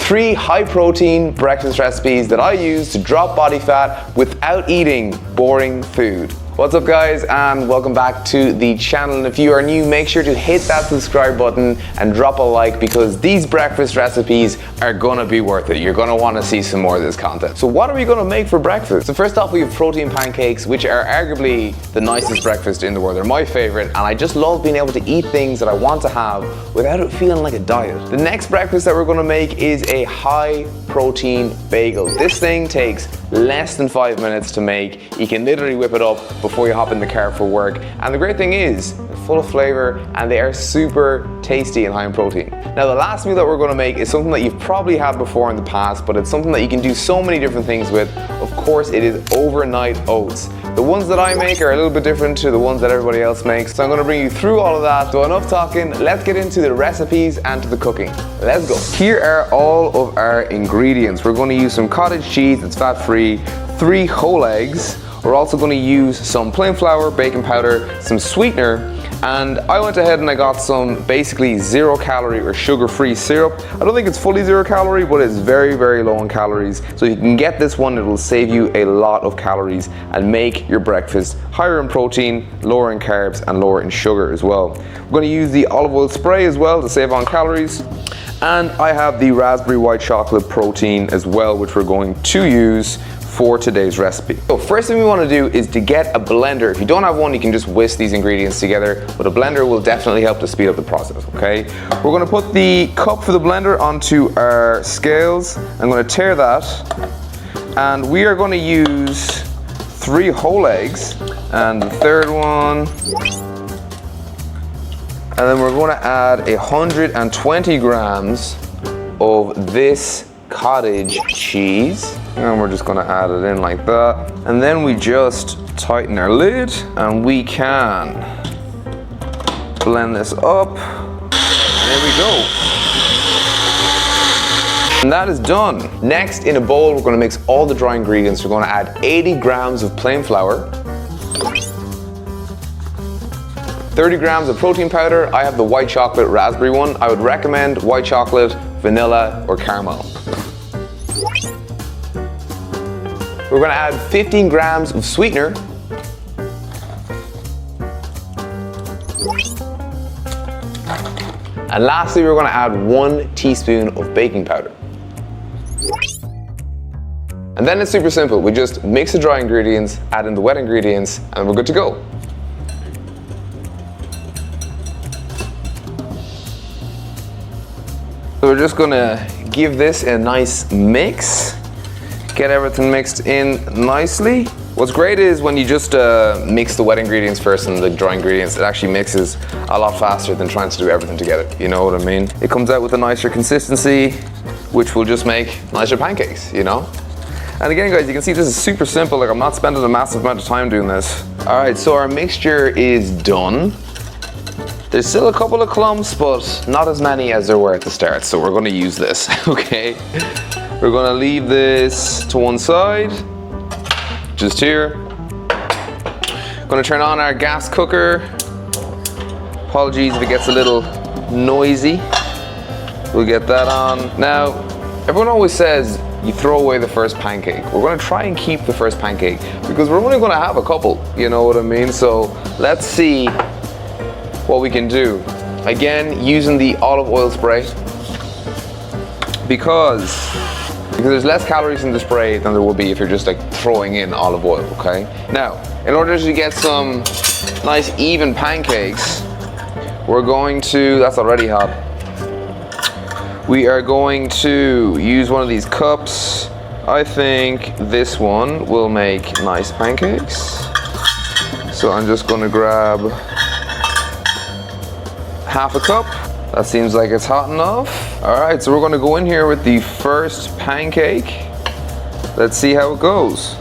3 high-protein breakfast recipes that I use to drop body fat without eating boring food. What's up guys, and welcome back to the channel. And if you are new, make sure to hit that subscribe button and drop a like, because these breakfast recipes are gonna be worth it. You're gonna wanna see some more of this content. So what are we gonna make for breakfast? So first off, we have protein pancakes, which are arguably the nicest breakfast in the world. They're my favorite, and I just love being able to eat things that I want to have without it feeling like a diet. The next breakfast that we're gonna make is a high protein bagel. This thing takes less than 5 minutes to make. You can literally whip it up before you hop in the car for work. And the great thing is, they're full of flavor and they are super tasty and high in protein. Now the last meal that we're gonna make is something that you've probably had before in the past, but it's something that you can do so many different things with. Of course, it is overnight oats. The ones that I make are a little bit different to the ones that everybody else makes, so I'm gonna bring you through all of that. So enough talking, let's get into the recipes and to the cooking. Let's go. Here are all of our ingredients. We're gonna use some cottage cheese that's fat-free, 3 whole eggs. We're also gonna use some plain flour, baking powder, some sweetener, and I went ahead and I got some basically 0-calorie or sugar-free syrup. I don't think it's fully 0-calorie, but it's very, very low in calories. So if you can get this one, it will save you a lot of calories and make your breakfast higher in protein, lower in carbs, and lower in sugar as well. We're gonna use the olive oil spray as well to save on calories. And I have the raspberry white chocolate protein as well, which we're going to use for today's recipe. So first thing we want to do is to get a blender. If you don't have one, you can just whisk these ingredients together, but a blender will definitely help to speed up the process, okay? We're going to put the cup for the blender onto our scales. I'm going to tear that, and we are going to use 3 whole eggs, and the third one, and then we're going to add 120 grams of this cottage cheese. And we're just gonna add it in like that. And then we just tighten our lid and we can blend this up. There we go. And that is done. Next, in a bowl, we're gonna mix all the dry ingredients. We're gonna add 80 grams of plain flour, 30 grams of protein powder. I have the white chocolate raspberry one. I would recommend white chocolate, vanilla, or caramel. We're gonna add 15 grams of sweetener. And lastly, we're gonna add 1 teaspoon of baking powder. And then it's super simple. We just mix the dry ingredients, add in the wet ingredients, and we're good to go. So we're just gonna give this a nice mix. Get everything mixed in nicely. What's great is when you just mix the wet ingredients first and the dry ingredients, it actually mixes a lot faster than trying to do everything together. You know what I mean? It comes out with a nicer consistency, which will just make nicer pancakes, you know? And again, guys, you can see this is super simple. Like, I'm not spending a massive amount of time doing this. All right, so our mixture is done. There's still a couple of clumps, but not as many as there were at the start, so we're gonna use this, okay? We're gonna leave this to one side, just here. Gonna turn on our gas cooker. Apologies if it gets a little noisy. We'll get that on. Now, everyone always says you throw away the first pancake. We're gonna try and keep the first pancake because we're only gonna have a couple, you know what I mean? So let's see what we can do. Again, using the olive oil spray because there's less calories in the spray than there will be if you're just like throwing in olive oil, okay? Now, in order to get some nice even pancakes, we're going to, that's already hot. We are going to use one of these cups. I think this one will make nice pancakes. So I'm just gonna grab half a cup. That seems like it's hot enough. All right, so we're gonna go in here with the first pancake. Let's see how it goes.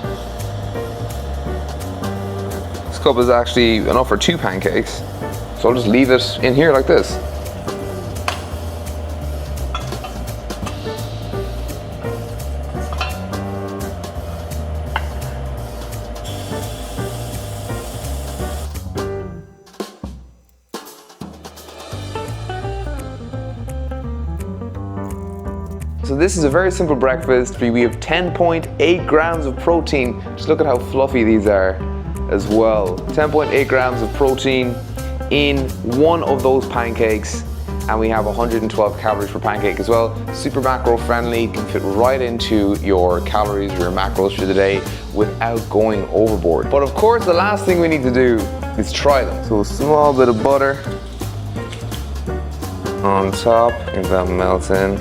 This cup is actually enough for 2 pancakes. So I'll just leave it in here like this. So this is a very simple breakfast. We have 10.8 grams of protein. Just look at how fluffy these are as well. 10.8 grams of protein in one of those pancakes, and we have 112 calories per pancake as well. Super macro friendly, can fit right into your calories or your macros for the day without going overboard. But of course, the last thing we need to do is try them. So a small bit of butter on top, if that melts in.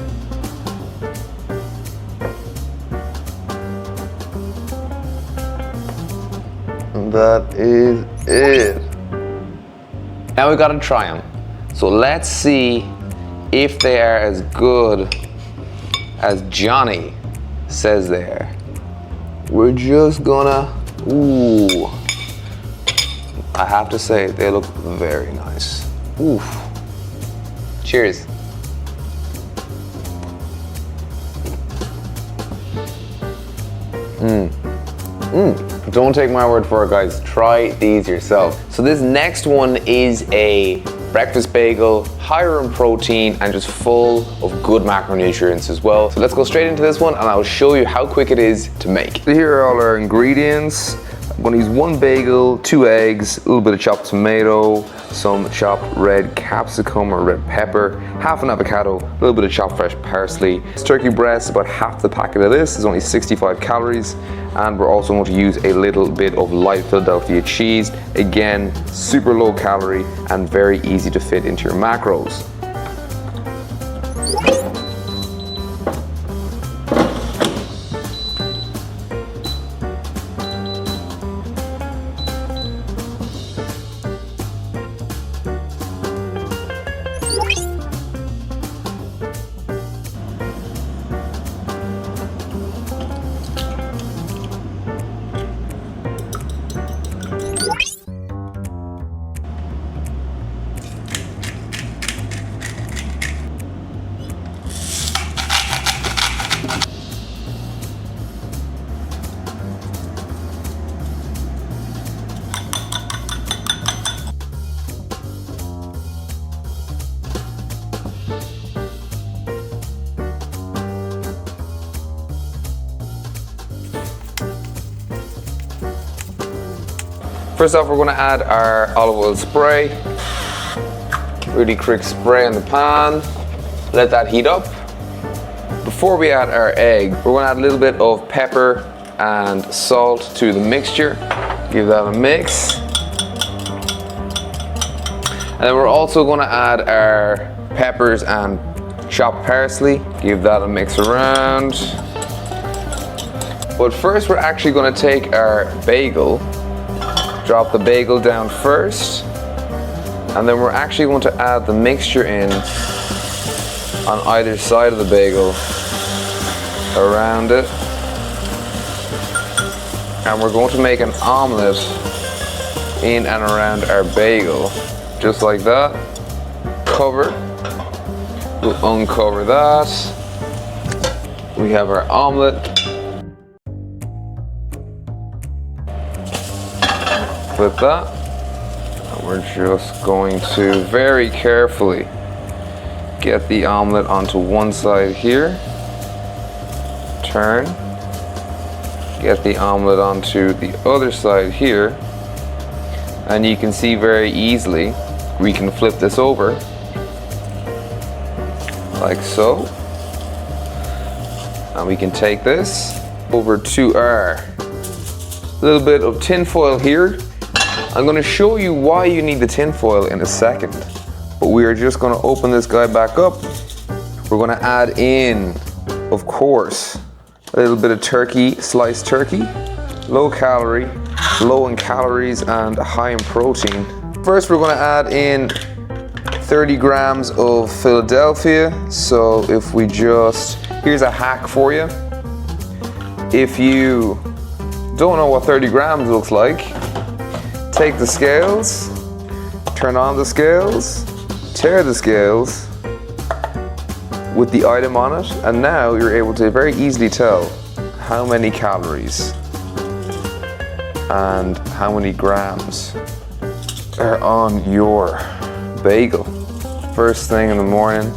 And that is it. Now we gotta try them. So let's see if they are as good as Johnny says they are. We're just gonna, ooh. I have to say, they look very nice. Oof. Cheers. Don't take my word for it, guys. Try these yourself. So this next one is a breakfast bagel, higher in protein and just full of good macronutrients as well. So let's go straight into this one and I'll show you how quick it is to make. So here are all our ingredients. I'm gonna use 1 bagel, 2 eggs, a little bit of chopped tomato, some chopped red capsicum or red pepper, half an avocado, a little bit of chopped fresh parsley. This turkey breast, about half the packet of this is only 65 calories. And we're also going to use a little bit of light Philadelphia cheese. Again, super low calorie and very easy to fit into your macros. First off, we're going to add our olive oil spray. Really quick spray in the pan. Let that heat up. Before we add our egg, we're going to add a little bit of pepper and salt to the mixture. Give that a mix. And then we're also going to add our peppers and chopped parsley. Give that a mix around. But first, we're actually going to take our bagel. Drop the bagel down first, and then we're actually going to add the mixture in on either side of the bagel, around it, and we're going to make an omelette in and around our bagel, just like that. Cover. We'll uncover that. We have our omelette. Flip that, and we're just going to very carefully get the omelette onto one side here, turn, get the omelette onto the other side here, and you can see very easily we can flip this over like so, and we can take this over to our little bit of tin foil here. I'm going to show you why you need the tin foil in a second, but we are just going to open this guy back up. We're going to add in, of course, a little bit of turkey, sliced turkey, low calorie, low in calories and high in protein. First, we're going to add in 30 grams of Philadelphia. So if we just, here's a hack for you. If you don't know what 30 grams looks like, take the scales, turn on the scales, tear the scales with the item on it, and now you're able to very easily tell how many calories and how many grams are on your bagel. First thing in the morning,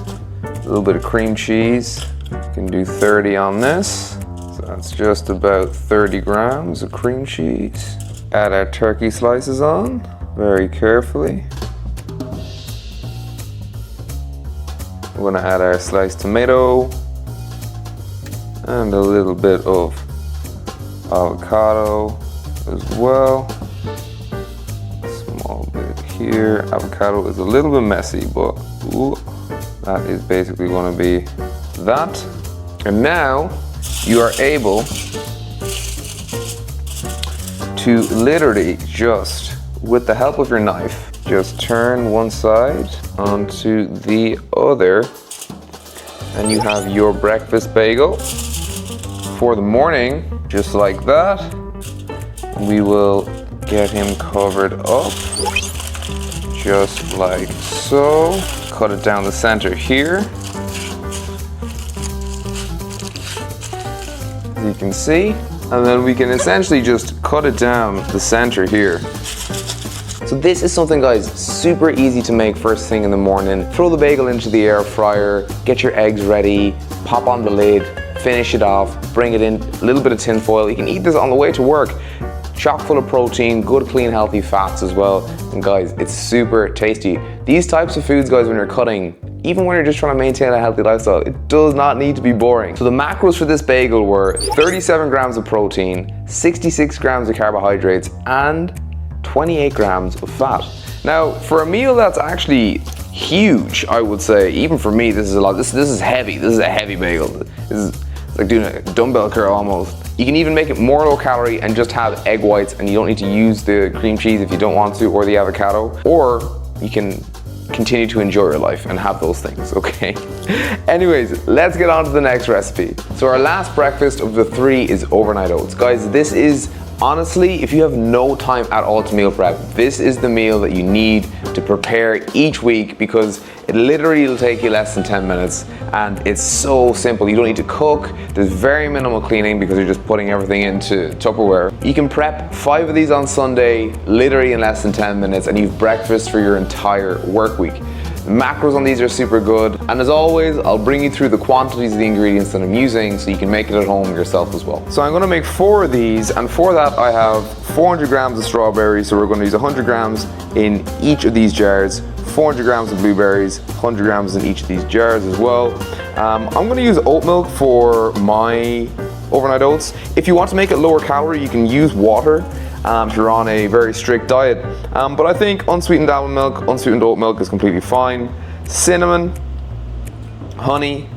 a little bit of cream cheese, can do 30 on this. So that's just about 30 grams of cream cheese. Add our turkey slices on very carefully. We're gonna add our sliced tomato and a little bit of avocado as well. Small bit here. Avocado is a little bit messy, but ooh, that is basically gonna be that. And now you are able to literally just, with the help of your knife, just turn one side onto the other, and you have your breakfast bagel for the morning, just like that. We will get him covered up, just like so. Cut it down the center here. As you can see, and then we can essentially just cut it down the center here. So this is something, guys, super easy to make first thing in the morning. Throw the bagel into the air fryer, get your eggs ready, pop on the lid, finish it off, bring it in, a little bit of tin foil. You can eat this on the way to work. Chock full of protein, good, clean, healthy fats as well. And guys, it's super tasty. These types of foods, guys, when you're cutting, even when you're just trying to maintain a healthy lifestyle, it does not need to be boring. So the macros for this bagel were 37 grams of protein, 66 grams of carbohydrates, and 28 grams of fat. Now, for a meal that's actually huge, I would say, even for me, this is a lot. This is heavy. This is a heavy bagel. This is like doing a dumbbell curl almost. You can even make it more low calorie and just have egg whites, and you don't need to use the cream cheese if you don't want to, or the avocado, or you can continue to enjoy your life and have those things, okay? Anyways, let's get on to the next recipe. So our last breakfast of the three is overnight oats. Guys, this is honestly, if you have no time at all to meal prep, this is the meal that you need to prepare each week, because it literally will take you less than 10 minutes and it's so simple. You don't need to cook. There's very minimal cleaning because you're just putting everything into Tupperware. You can prep 5 of these on Sunday, literally in less than 10 minutes, and you've breakfast for your entire work week. The macros on these are super good, and as always, I'll bring you through the quantities of the ingredients that I'm using so you can make it at home yourself as well. So I'm gonna make 4 of these, and for that I have 400 grams of strawberries, so we're gonna use 100 grams in each of these jars, 400 grams of blueberries, 100 grams in each of these jars as well. I'm gonna use oat milk for my overnight oats. If you want to make it lower calorie, you can use water. If you're on a very strict diet. But I think unsweetened almond milk, unsweetened oat milk is completely fine. Cinnamon, honey,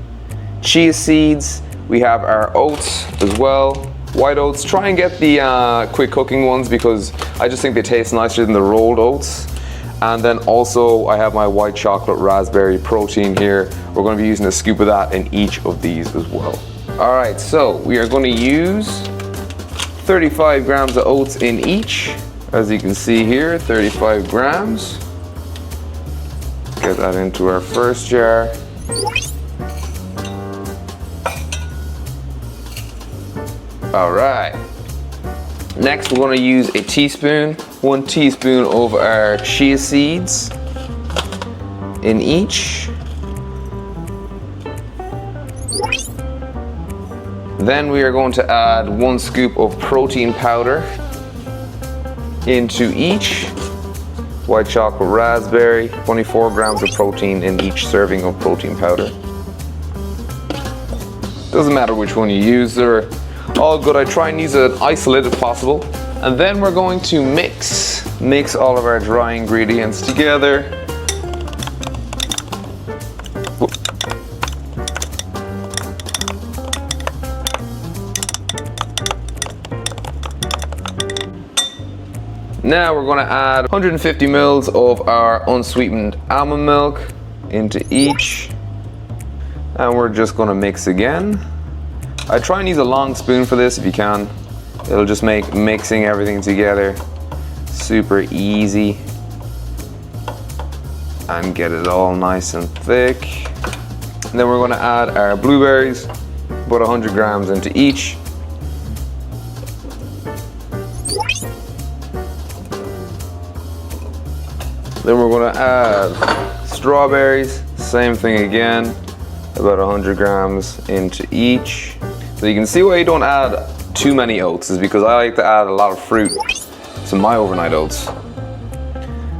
chia seeds. We have our oats as well. White oats. Try and get the quick cooking ones because I just think they taste nicer than the rolled oats. And then also I have my white chocolate raspberry protein here. We're going to be using a scoop of that in each of these as well. All right, so we are going to use 35 grams of oats in each. As you can see here, 35 grams. Get that into our first jar. All right. Next, we're going to use a teaspoon, 1 teaspoon of our chia seeds in each. Then we are going to add 1 scoop of protein powder into each. White chocolate raspberry, 24 grams of protein in each serving of protein powder. Doesn't matter which one you use, they're all good. I try and use an isolate if possible. And then we're going to mix all of our dry ingredients together. Now we're going to add 150 mils of our unsweetened almond milk into each, and we're just going to mix again. I try and use a long spoon for this if you can. It'll just make mixing everything together super easy and get it all nice and thick. And then we're going to add our blueberries, about 100 grams into each. Then we're going to add strawberries, same thing again, about 100 grams into each. So you can see why you don't add too many oats, is because I like to add a lot of fruit to my overnight oats.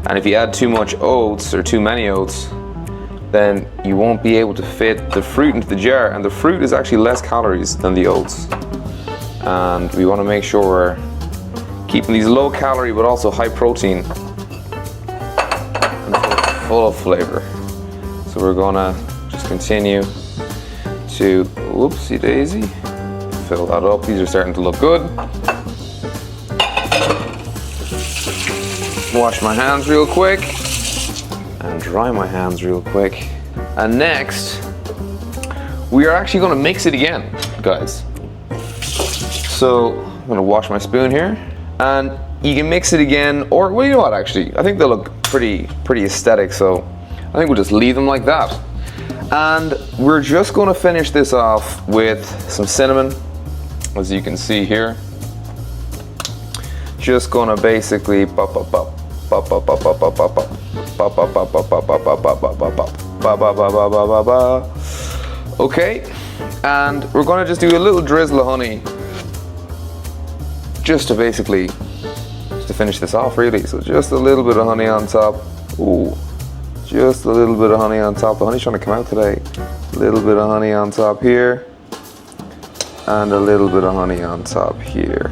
And if you add too much oats or too many oats, then you won't be able to fit the fruit into the jar, and the fruit is actually less calories than the oats. And we want to make sure we're keeping these low calorie but also high protein and full of flavor. So we're gonna just continue to, whoopsie daisy, fill that up. These are starting to look good. Wash my hands real quick and dry my hands real quick. And next, we are actually gonna mix it again, guys. So I'm gonna wash my spoon here, and you can mix it again, or well, you know what, actually, I think they look pretty aesthetic, so I think we'll just leave them like that. And we're just gonna finish this off with some cinnamon, as you can see here. Just gonna basically pop. Okay, and we're gonna just do a little drizzle of honey, just to finish this off, really. So just a little bit of honey on top. Ooh, just a little bit of honey on top. The honey's trying to come out today. A little bit of honey on top here, and a little bit of honey on top here.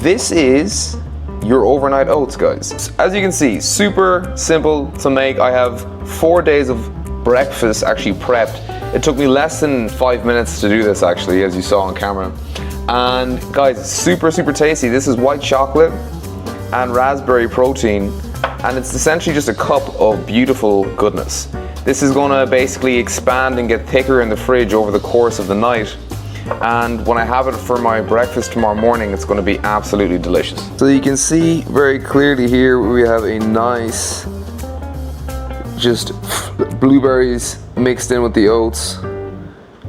This is your overnight oats, guys. As you can see, super simple to make. I have 4 days of breakfast actually prepped. It took me less than 5 minutes to do this, actually, as you saw on camera. And guys, it's super tasty. This is white chocolate and raspberry protein, and it's essentially just a cup of beautiful goodness. This is gonna basically expand and get thicker in the fridge over the course of the night. And when I have it for my breakfast tomorrow morning, it's gonna be absolutely delicious. So you can see very clearly here, we have a nice, just blueberries mixed in with the oats,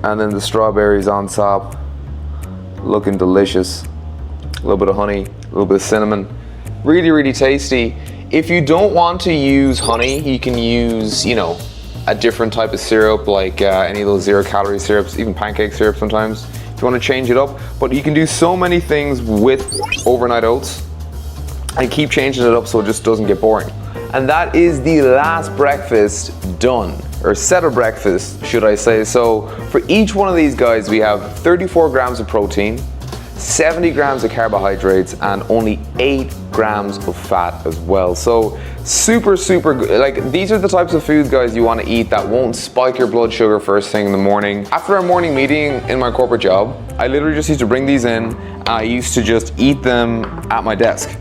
and then the strawberries on top, looking delicious. A little bit of honey, a little bit of cinnamon. Really tasty. If you don't want to use honey, you can use, you know, a different type of syrup, like any of those 0-calorie syrups, even pancake syrup sometimes, if you want to change it up. But you can do so many things with overnight oats and keep changing it up so it just doesn't get boring. And that is the last breakfast done, or set of breakfast, should I say. So for each one of these guys, we have 34 grams of protein, 70 grams of carbohydrates, and only 8 grams of fat as well. So super good. Like, these are the types of food, guys, you want to eat that won't spike your blood sugar first thing in the morning. After our morning meeting in my corporate job, I literally just used to bring these in, and I used to just eat them at my desk.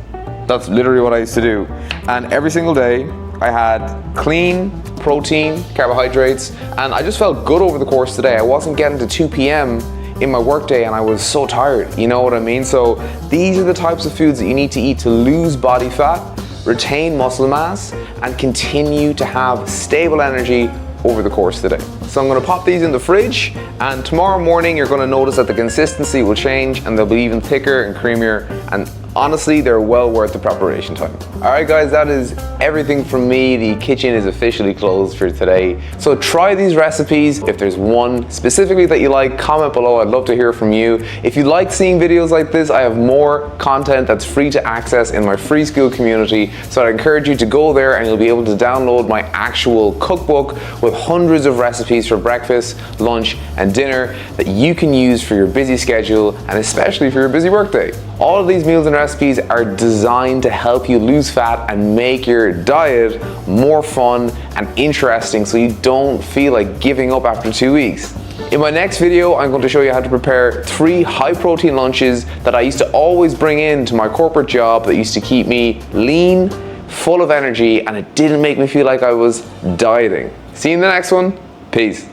That's literally what I used to do. And every single day I had clean protein, carbohydrates, and I just felt good over the course of the day. I wasn't getting to 2 p.m. in my workday and I was so tired, you know what I mean? So these are the types of foods that you need to eat to lose body fat, retain muscle mass, and continue to have stable energy over the course of the day. So I'm gonna pop these in the fridge, and tomorrow morning you're gonna notice that the consistency will change and they'll be even thicker and creamier, and honestly, they're well worth the preparation time. All right, guys, that is everything from me. The kitchen is officially closed for today. So try these recipes. If there's one specifically that you like, comment below. I'd love to hear from you. If you like seeing videos like this, I have more content that's free to access in my free school community. So I'd encourage you to go there, and you'll be able to download my actual cookbook with hundreds of recipes for breakfast, lunch, and dinner that you can use for your busy schedule, and especially for your busy workday. All of these meals and recipes are designed to help you lose fat and make your diet more fun and interesting, so you don't feel like giving up after 2 weeks. In my next video, I'm going to show you how to prepare 3 high protein lunches that I used to always bring into my corporate job that used to keep me lean, full of energy, and it didn't make me feel like I was dieting. See you in the next one. Peace.